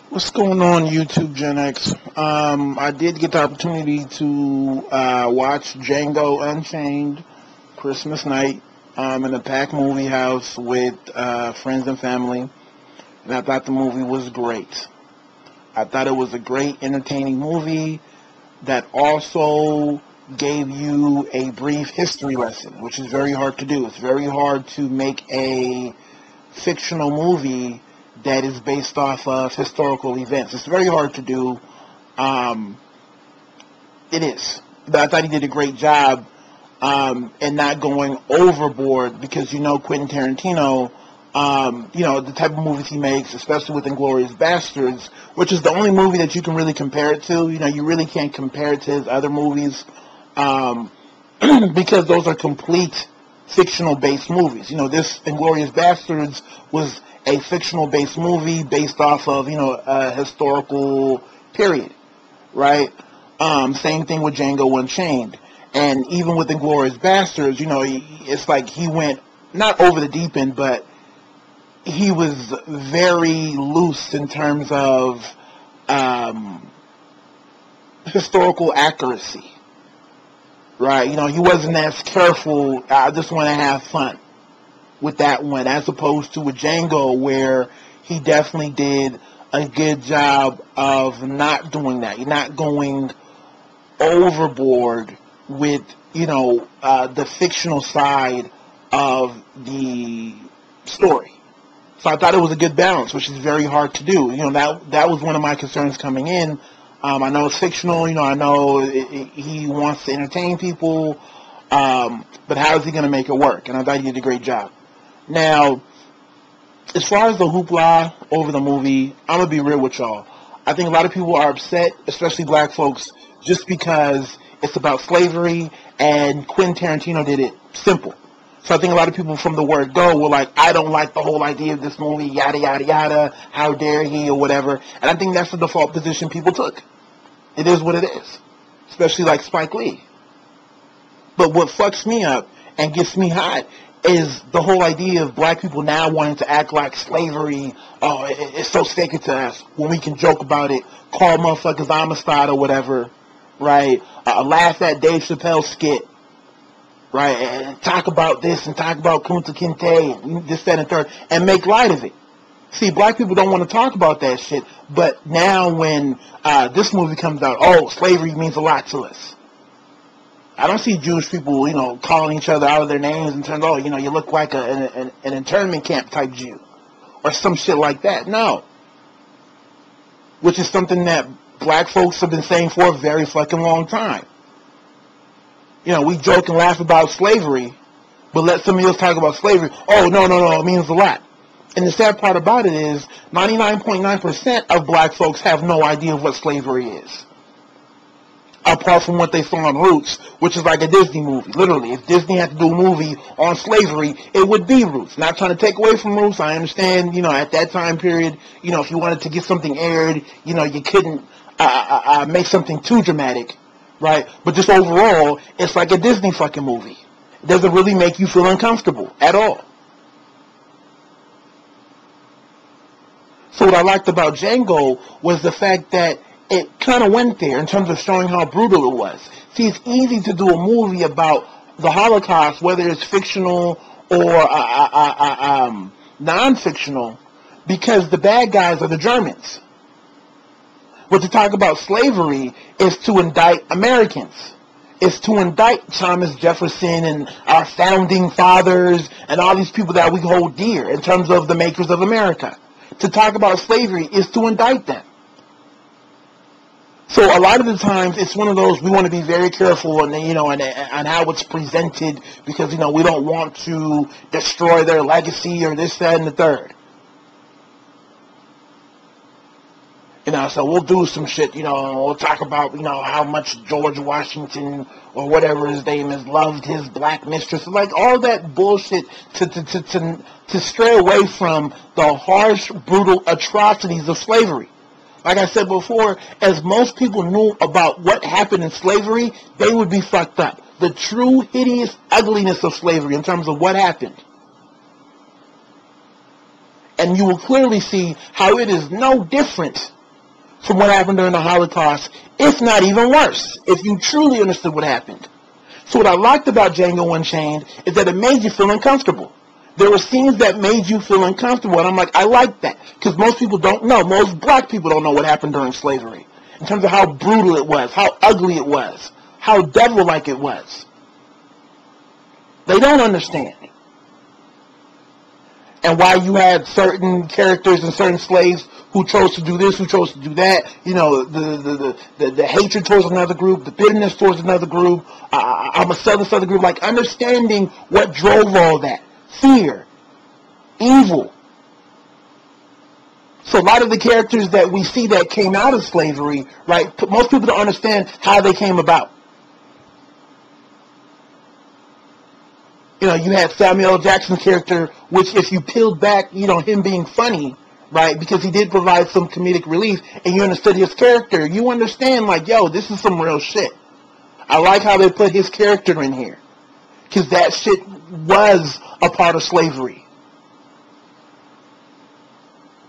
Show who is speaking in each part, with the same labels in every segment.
Speaker 1: What's going on, YouTube Gen X? I did get the opportunity to watch Django Unchained Christmas night in a packed movie house with friends and family, and I thought the movie was great. I thought it was a great, entertaining movie that also gave you a brief history lesson, which is very hard to do. It's very hard to make a fictional movie that is based off of historical events. It's very hard to do. Um, it is. But I thought he did a great job and not going overboard because, Quentin Tarantino, the type of movies he makes, especially with Inglourious Bastards, which is the only movie that you can really compare it to. You really can't compare it to his other movies um, because those are complete fictional-based movies. This Inglourious Bastards was a fictional-based movie based off of, a historical period, right? Same thing with Django Unchained. And even with Inglourious Bastards, it's like he went, not over the deep end, but he was very loose in terms of historical accuracy, right? He wasn't as careful. I just want to have fun with that one, as opposed to with Django, where he definitely did a good job of not doing that. You're not going overboard with, the fictional side of the story. So I thought it was a good balance, which is very hard to do. That was one of my concerns coming in. I know it's fictional. I know he wants to entertain people, but how is he going to make it work? And I thought he did a great job. Now, as far as the hoopla over the movie, I'm going to be real with y'all. I think a lot of people are upset, especially black folks, just because it's about slavery and Quentin Tarantino did it simple. So I think a lot of people from the word go were like, I don't like the whole idea of this movie, yada, yada, yada, how dare he, or whatever. And I think that's the default position people took. It is what it is, especially like Spike Lee. But what fucks me up and gets me hot is the whole idea of black people now wanting to act like slavery, it's so sacred to us, when we can joke about it, call motherfuckers Amistad or whatever, right? Laugh at Dave Chappelle's skit, right? And talk about this and talk about Kunta Kinte and this, that, and third, and make light of it. See, black people don't want to talk about that shit, but now when this movie comes out, slavery means a lot to us. I don't see Jewish people, calling each other out of their names and turn, you look like an internment camp type Jew. Or some shit like that. No. Which is something that black folks have been saying for a very fucking long time. We joke and laugh about slavery, but let somebody else talk about slavery. Oh, no, it means a lot. And the sad part about it is 99.9% of black folks have no idea what slavery is, apart from what they saw on Roots, which is like a Disney movie. Literally, if Disney had to do a movie on slavery, it would be Roots. Not trying to take away from Roots. I understand, at that time period, if you wanted to get something aired, you couldn't make something too dramatic, right? But just overall, it's like a Disney fucking movie. It doesn't really make you feel uncomfortable at all. So what I liked about Django was the fact that it kind of went there in terms of showing how brutal it was. See, it's easy to do a movie about the Holocaust, whether it's fictional or non-fictional, because the bad guys are the Germans. But to talk about slavery is to indict Americans. It's to indict Thomas Jefferson and our founding fathers and all these people that we hold dear in terms of the makers of America. To talk about slavery is to indict them. So a lot of the times it's one of those, we want to be very careful and how it's presented because, we don't want to destroy their legacy or this, that, and the third. So we'll do some shit, we'll talk about, how much George Washington or whatever his name is loved his black mistress. Like all that bullshit to stray away from the harsh, brutal atrocities of slavery. Like I said before, as most people knew about what happened in slavery, they would be fucked up. The true hideous ugliness of slavery in terms of what happened. And you will clearly see how it is no different from what happened during the Holocaust, if not even worse, if you truly understood what happened. So what I liked about Django Unchained is that it made you feel uncomfortable. There were scenes that made you feel uncomfortable, and I'm like, I like that, because most people don't know. Most black people don't know what happened during slavery, in terms of how brutal it was, how ugly it was, how devil-like it was. They don't understand. And why you had certain characters and certain slaves who chose to do this, who chose to do that, you know, the hatred towards another group, the bitterness towards another group, I'm going to sell this other group, like understanding what drove all that. Fear, evil. So a lot of the characters that we see that came out of slavery, right, most people don't understand how they came about. You know, you had Samuel L. Jackson's character, which if you peeled back, you know, him being funny, right, because he did provide some comedic relief, and you understood his character, you understand, like, yo, this is some real shit. I like how they put his character in here, because that shit was a part of slavery.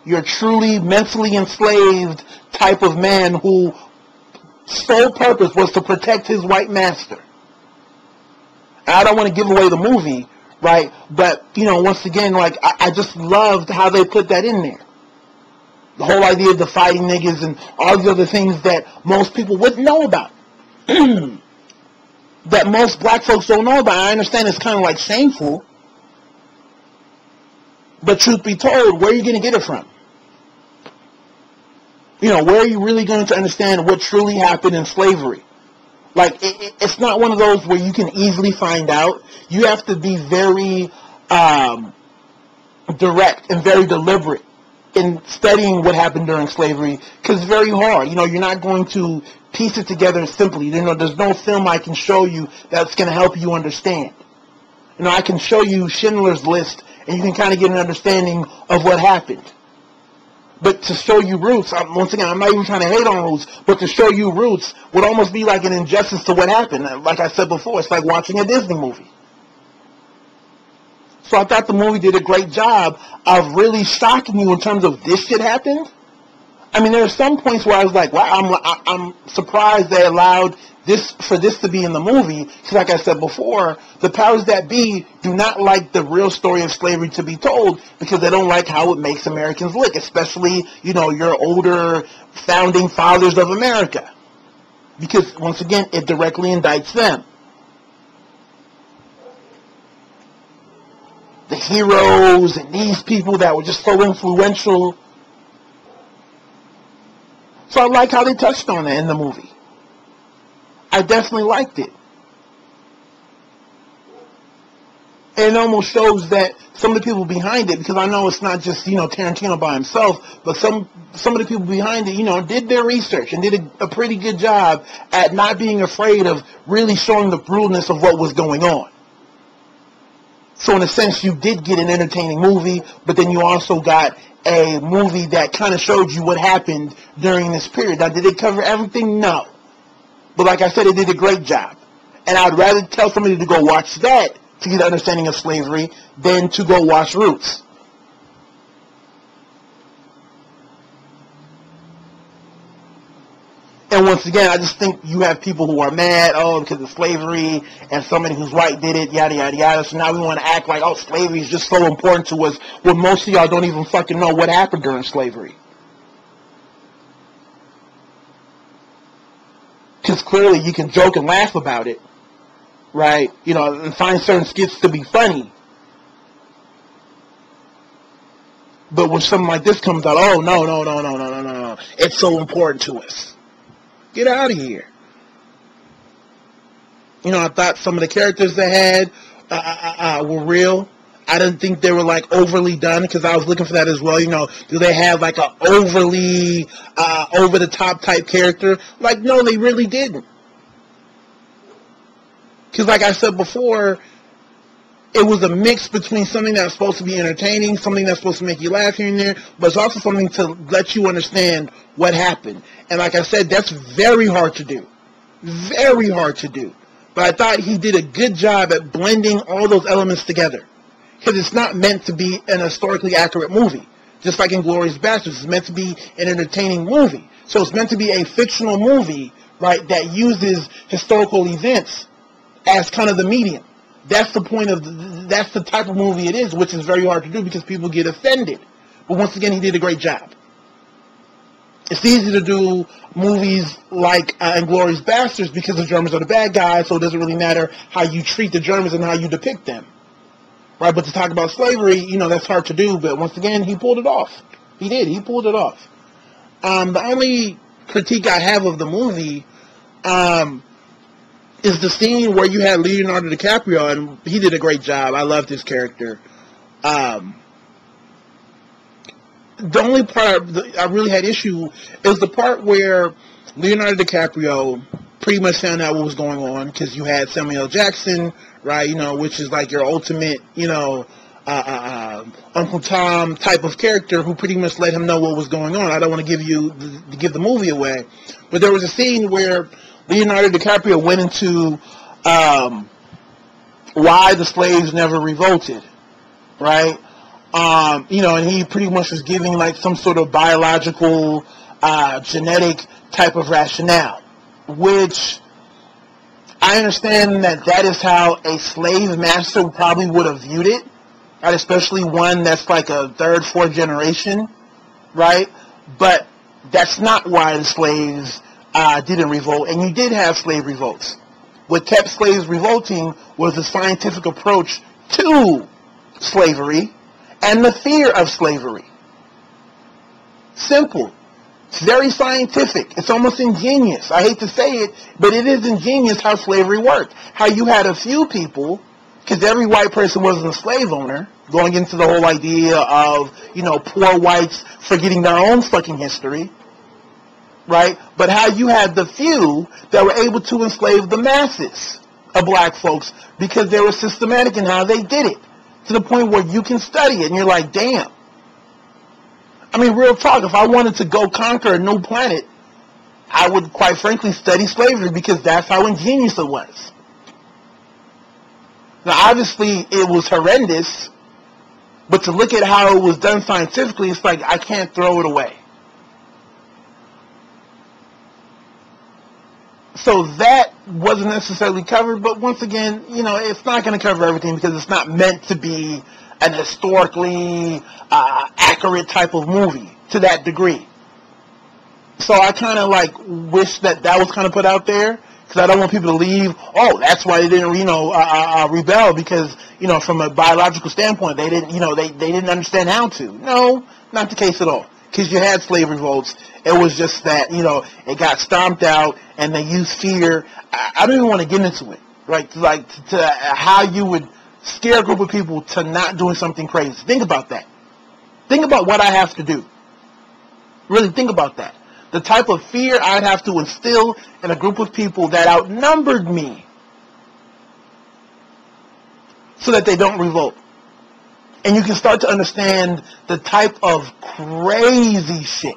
Speaker 1: You're truly mentally enslaved type of man whose sole purpose was to protect his white master. I don't want to give away the movie, right? But, you know, once again, like, I just loved how they put that in there. The whole idea of the fighting niggas and all the other things that most people wouldn't know about. That most black folks don't know about. I understand it's kind of like shameful. But truth be told, where are you going to get it from? You know, where are you really going to understand what truly happened in slavery? Like, it's not one of those where you can easily find out. You have to be very direct and very deliberate in studying what happened during slavery, because it's very hard. You know, you're not going to piece it together simply. You know, there's no film I can show you that's going to help you understand. You know, I can show you Schindler's List, and you can kind of get an understanding of what happened. But to show you Roots, once again, I'm not even trying to hate on Roots, but to show you Roots would almost be like an injustice to what happened. Like I said before, it's like watching a Disney movie. So I thought the movie did a great job of really shocking you in terms of this shit happened. I mean, there are some points where I was like, wow, I'm surprised they allowed this to be in the movie. Because like I said before, the powers that be do not like the real story of slavery to be told, because they don't like how it makes Americans look, especially, you know, your older founding fathers of America. Because, once again, it directly indicts them. The heroes and these people that were just so influential. So I like how they touched on it in the movie. I definitely liked it. And it almost shows that some of the people behind it, because I know it's not just, you know, Tarantino by himself, but some of the people behind it, you know, did their research and did a pretty good job at not being afraid of really showing the brutalness of what was going on. So in a sense, you did get an entertaining movie, but then you also got a movie that kind of showed you what happened during this period. Now, did it cover everything? No. But like I said, it did a great job. And I'd rather tell somebody to go watch that to get an understanding of slavery than to go watch Roots. And once again, I just think you have people who are mad, oh, because of slavery, and somebody who's white did it, yada, yada, yada. So now we want to act like, oh, slavery is just so important to us, when most of y'all don't even fucking know what happened during slavery. Because clearly you can joke and laugh about it, right? You know, and find certain skits to be funny. But when something like this comes out, oh, no. It's so important to us. Get out of here. You know, I thought some of the characters they had were real. I didn't think they were, like, overly done, because I was looking for that as well. You know, do they have, like, an overly, over-the-top type character? Like, no, they really didn't. Because, like I said before, it was a mix between something that's supposed to be entertaining, something that's supposed to make you laugh here and there, but it's also something to let you understand what happened. And like I said, that's very hard to do. Very hard to do. But I thought he did a good job at blending all those elements together. Because it's not meant to be an historically accurate movie. Just like Inglourious Basterds, it's meant to be an entertaining movie. So it's meant to be a fictional movie, right, that uses historical events as kind of the medium. That's the point of, that's the type of movie it is, which is very hard to do because people get offended. But once again, he did a great job. It's easy to do movies like Inglourious Basterds because the Germans are the bad guys, so it doesn't really matter how you treat the Germans and how you depict them. Right, but to talk about slavery, you know, that's hard to do, but once again, he pulled it off. He did, he pulled it off. The only critique I have of the movie is the scene where you had Leonardo DiCaprio, and he did a great job. I loved his character. The only part I really had issue is the part where Leonardo DiCaprio pretty much found out what was going on, because you had Samuel L. Jackson, right, you know, which is like your ultimate, you know, Uncle Tom type of character who pretty much let him know what was going on. I don't want to give the movie away, but there was a scene where Leonardo DiCaprio went into why the slaves never revolted, right? You know, and he pretty much was giving like some sort of biological, genetic type of rationale, which I understand that is how a slave master probably would have viewed it, right? Especially one that's like a third, fourth generation, right? But that's not why the slaves didn't revolt, and you did have slave revolts. What kept slaves revolting was the scientific approach to slavery and the fear of slavery. Simple. It's very scientific. It's almost ingenious. I hate to say it, but it is ingenious how slavery worked. How you had a few people, because every white person wasn't a slave owner, going into the whole idea of, you know, poor whites forgetting their own fucking history, right? But how you had the few that were able to enslave the masses of black folks because they were systematic in how they did it, to the point where you can study it and you're like, damn. I mean, real talk, if I wanted to go conquer a new planet, I would, quite frankly, study slavery because that's how ingenious it was. Now, obviously, it was horrendous, but to look at how it was done scientifically, it's like, I can't throw it away. So that wasn't necessarily covered, but once again, you know, it's not going to cover everything because it's not meant to be an historically accurate type of movie to that degree. So I kind of like wish that was kind of put out there, because I don't want people to leave, oh, that's why they didn't, you know, rebel, because, you know, from a biological standpoint, they didn't, you know, they didn't understand how to. No, not the case at all. Because you had slave revolts. It was just that, you know, it got stomped out and they used fear. I don't even want to get into it, right? Like, to how you would scare a group of people to not doing something crazy. Think about that. Think about what I have to do. Really think about that. The type of fear I'd have to instill in a group of people that outnumbered me so that they don't revolt. And you can start to understand the type of crazy shit.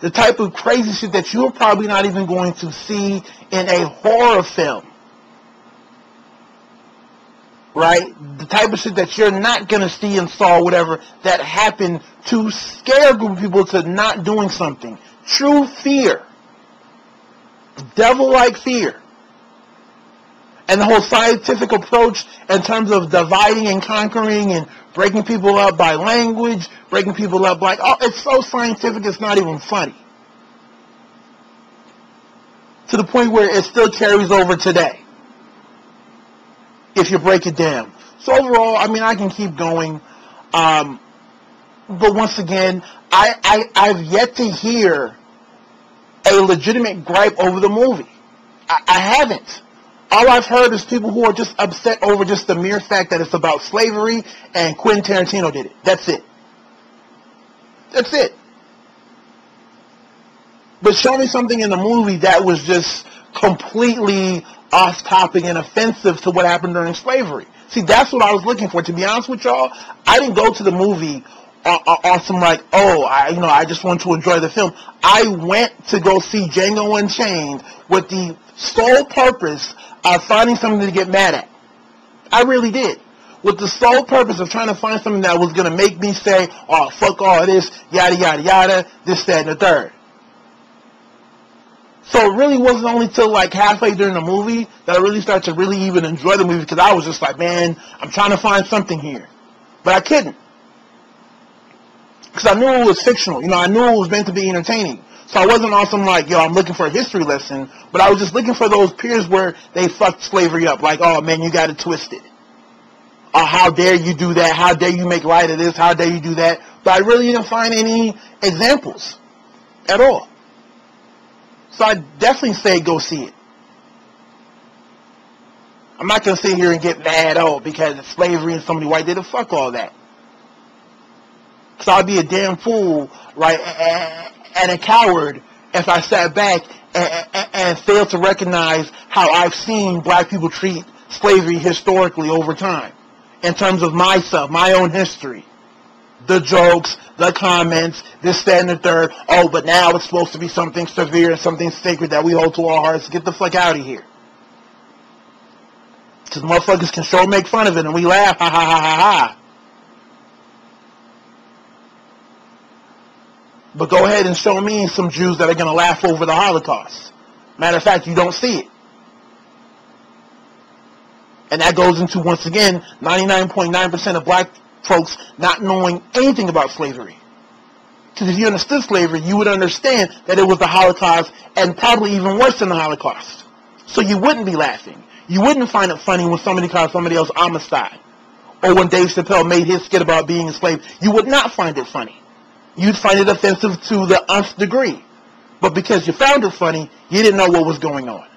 Speaker 1: The type of crazy shit that you're probably not even going to see in a horror film. Right? The type of shit that you're not going to see and saw, whatever, that happened to scare a group of people to not doing something. True fear. Devil-like fear. And the whole scientific approach in terms of dividing and conquering and breaking people up by language, breaking people up by, oh, it's so scientific it's not even funny. To the point where it still carries over today, if you break it down. So overall, I mean, I can keep going. But once again, I've yet to hear a legitimate gripe over the movie. I haven't. All I've heard is people who are just upset over just the mere fact that it's about slavery and Quentin Tarantino did it. That's it. That's it. But show me something in the movie that was just completely off topic and offensive to what happened during slavery. See, that's what I was looking for. To be honest with y'all, I didn't go to the movie on some like, oh, I just want to enjoy the film. I went to go see Django Unchained with the sole purpose of finding something to get mad at. I really did. with the sole purpose of trying to find something that was going to make me say, oh, fuck all this, yada, yada, yada, this, that, and the third. So it really wasn't only till like halfway during the movie that I really started to really even enjoy the movie, because I was just like, man, I'm trying to find something here. But I couldn't. Because I knew it was fictional. You know, I knew it was meant to be entertaining. So I wasn't on some like, yo, I'm looking for a history lesson, but I was just looking for those periods where they fucked slavery up. Like, oh man, you got it twisted. Or how dare you do that? How dare you make light of this? How dare you do that? But I really didn't find any examples at all. So I definitely say go see it. I'm not going to sit here and get mad, oh, because it's slavery and somebody white did it. Fuck all that. So I'd be a damn fool, right, and a coward if I sat back and failed to recognize how I've seen black people treat slavery historically over time. In terms of myself, my own history. The jokes, the comments, this, that, and the third. Oh, but now it's supposed to be something severe and something sacred that we hold to our hearts. Get the fuck out of here. Because motherfuckers can sure make fun of it and we laugh, ha ha ha ha ha. But go ahead and show me some Jews that are going to laugh over the Holocaust. Matter of fact, you don't see it. And that goes into, once again, 99.9% of black folks not knowing anything about slavery. Because if you understood slavery, you would understand that it was the Holocaust, and probably even worse than the Holocaust. So you wouldn't be laughing. You wouldn't find it funny when somebody called somebody else homicide. Or when Dave Chappelle made his skit about being enslaved. You would not find it funny. You'd find it offensive to the nth degree. But because you found it funny, you didn't know what was going on.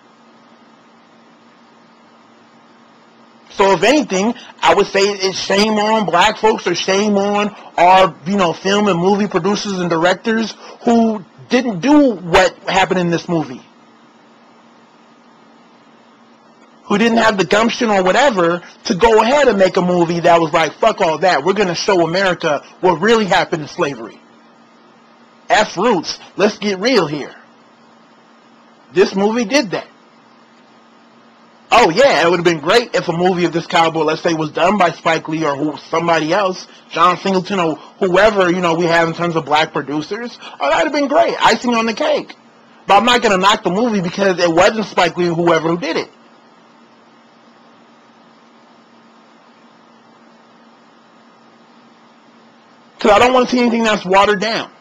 Speaker 1: So if anything, I would say it's shame on black folks, or shame on our, film and movie producers and directors who didn't do what happened in this movie. Who didn't have the gumption or whatever to go ahead and make a movie that was like, fuck all that. We're going to show America what really happened in slavery. F roots. Let's get real here. This movie did that. Oh yeah, it would have been great if a movie of this caliber, let's say, was done by Spike Lee or somebody else, John Singleton or whoever, we have in terms of black producers. Oh, that would have been great. Icing on the cake. But I'm not going to knock the movie because it wasn't Spike Lee or whoever who did it. Because I don't want to see anything that's watered down.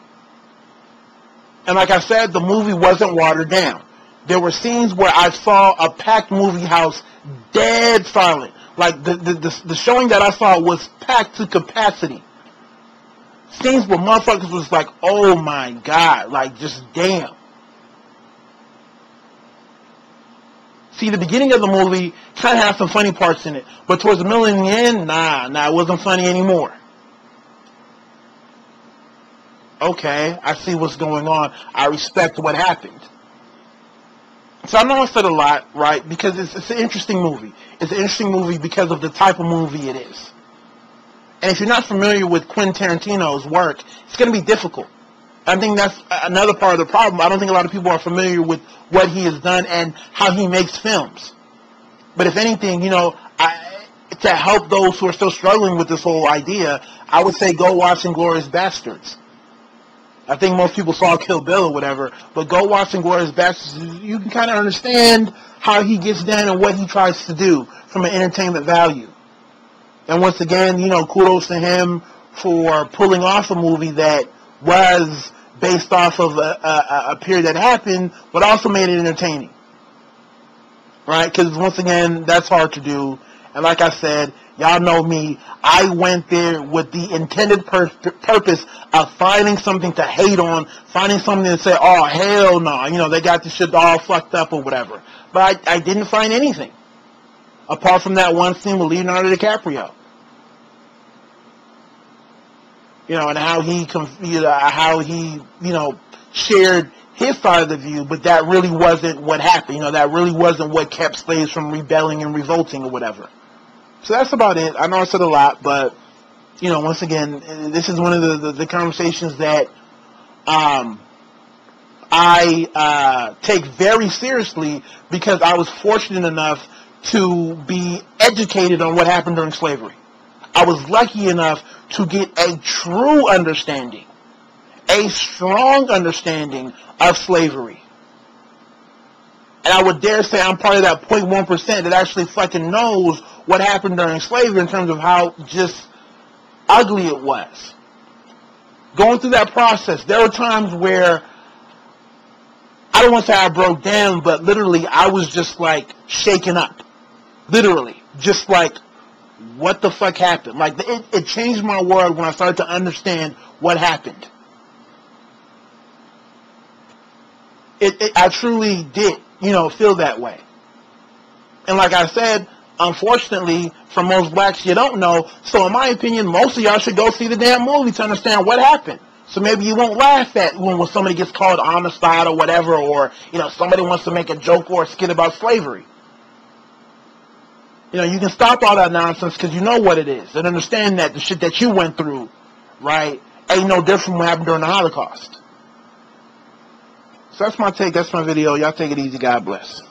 Speaker 1: And like I said, the movie wasn't watered down. There were scenes where I saw a packed movie house dead silent. Like the showing that I saw was packed to capacity. Scenes where motherfuckers was like, oh my God, like just damn. See, the beginning of the movie kind of had some funny parts in it. But towards the middle and the end, nah, it wasn't funny anymore. Okay, I see what's going on. I respect what happened. So I know I said a lot, right? Because it's an interesting movie. It's an interesting movie because of the type of movie it is. And if you're not familiar with Quentin Tarantino's work, it's going to be difficult. I think that's another part of the problem. I don't think a lot of people are familiar with what he has done and how he makes films. But if anything, to help those who are still struggling with this whole idea, I would say go watch Inglourious Basterds. I think most people saw Kill Bill or whatever, but go watch Inglourious Basterds. You can kind of understand how he gets down and what he tries to do from an entertainment value. And once again, kudos to him for pulling off a movie that was based off of a period that happened, but also made it entertaining. Right? Because once again, that's hard to do. And like I said, y'all know me, I went there with the intended purpose of finding something to hate on, finding something to say, oh, hell no, they got this shit all fucked up or whatever. But I didn't find anything, apart from that one scene with Leonardo DiCaprio. And how he shared his side of the view, but that really wasn't what happened. That really wasn't what kept slaves from rebelling and revolting or whatever. So that's about it. I know I said a lot, but, once again, this is one of the conversations that I take very seriously because I was fortunate enough to be educated on what happened during slavery. I was lucky enough to get a true understanding, a strong understanding of slavery. And I would dare say I'm part of that 0.1% that actually fucking knows what happened during slavery in terms of how just ugly it was. Going through that process, there were times where, I don't want to say I broke down, but literally I was just like shaken up. Literally. Just like, what the fuck happened? Like, it changed my world when I started to understand what happened. I truly did, feel that way. And like I said, unfortunately, for most blacks, you don't know. So in my opinion, most of y'all should go see the damn movie to understand what happened. So maybe you won't laugh at when somebody gets called homicide or whatever, or, somebody wants to make a joke or a skit about slavery. You can stop all that nonsense because you know what it is. And understand that the shit that you went through, right, ain't no different from what happened during the Holocaust. So that's my take. That's my video. Y'all take it easy. God bless.